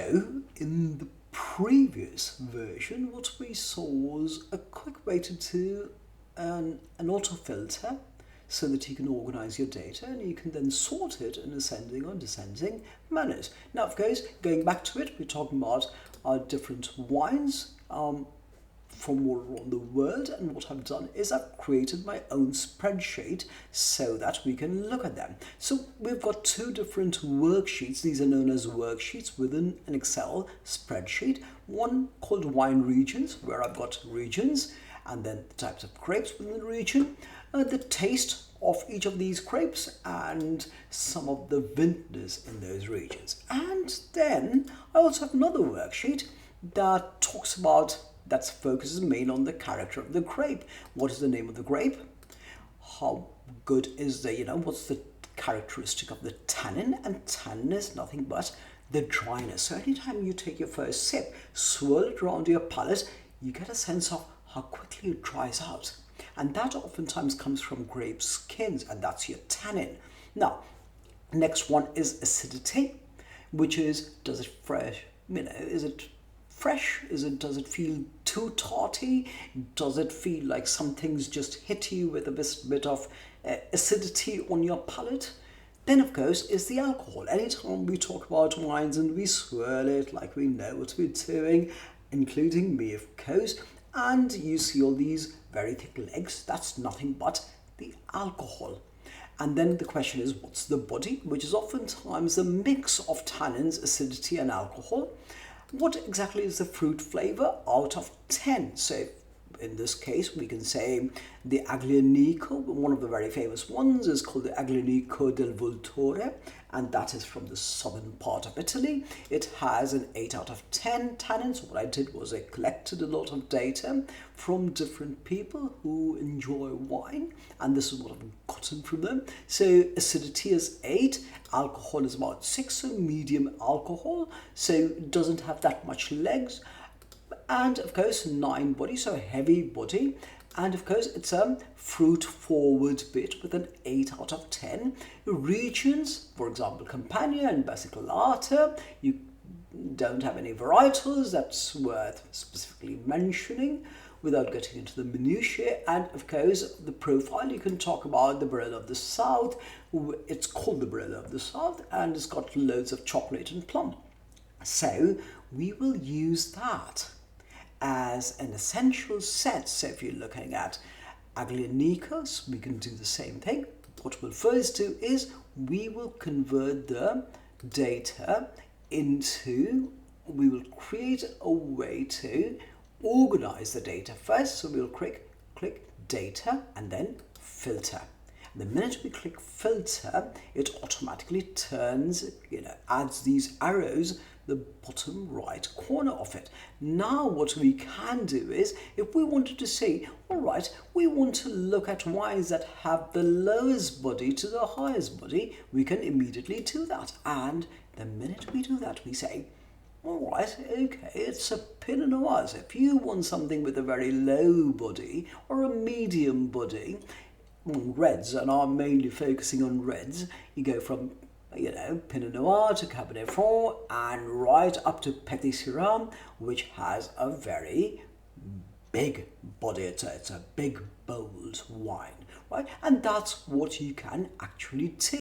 So in the previous version, what we saw was a quick way to do an autofilter so that you can organize your data and you can then sort it in ascending or descending manners. Now, of course, going back to it, we're talking about our different wines from all around the world, and what I've done is I've created my own spreadsheet so that we can look at them. So we've got two different worksheets. These are known as worksheets within an Excel spreadsheet. One called wine regions, where I've got regions and then the types of grapes within the region, the taste of each of these grapes and some of the vintages in those regions. And then I also have another worksheet that talks about, that focuses mainly on the character of the grape. What is the name of the grape? How good is the, what's the characteristic of the tannin? And tannin is nothing but the dryness. So anytime you take your first sip, swirl it around your palate, you get a sense of how quickly it dries out. And that oftentimes comes from grape skins, and that's your tannin. Now, next one is acidity, which is, does it fresh, is it fresh? Does it feel too tarty? Does it feel like something's just hit you with a bit of acidity on your palate? Then, of course, is the alcohol. Anytime we talk about wines and we swirl it like we know what we're doing, including me, of course, and you see all these very thick legs, that's nothing but the alcohol. And then the question is, what's the body? Which is oftentimes a mix of tannins, acidity, and alcohol. What exactly is the fruit flavor out of 10? So in this case, we can say the Aglianico, one of the very famous ones, is called the Aglianico del Vulture, and that is from the southern part of Italy. It has an 8 out of 10 tannins. So what I did was I collected a lot of data from different people who enjoy wine, and this is what I've gotten from them. So acidity is 8, alcohol is about 6, so medium alcohol, so it doesn't have that much legs. And of course 9 body, so heavy body, and of course it's a fruit forward bit with an 8 out of 10. Regions, for example, Campania and Basilicata, you don't have any varietals that's worth specifically mentioning without getting into the minutiae. And of course the profile, you can talk about the Barolo of the South. It's called the Barolo of the South and it's got loads of chocolate and plum. So we will use that as an essential set. So if you're looking at Aglianicos, we can do the same thing. What we'll first do is we will convert the data into, we will create a way to organize the data first. So we'll click data and then filter. The minute we click filter, it automatically turns, adds these arrows the bottom right corner of it. Now what we can do is, if we wanted to say, all right, we want to look at wines that have the lowest body to the highest body, we can immediately do that. And the minute we do that, we say, all right, okay, it's a Pinot Noir. So if you want something with a very low body or a medium body, reds, and I'm mainly focusing on reds, you go from Pinot Noir to Cabernet Franc and right up to Petit Syrah, which has a very big body. It's a big, bold wine, right? And that's what you can actually do.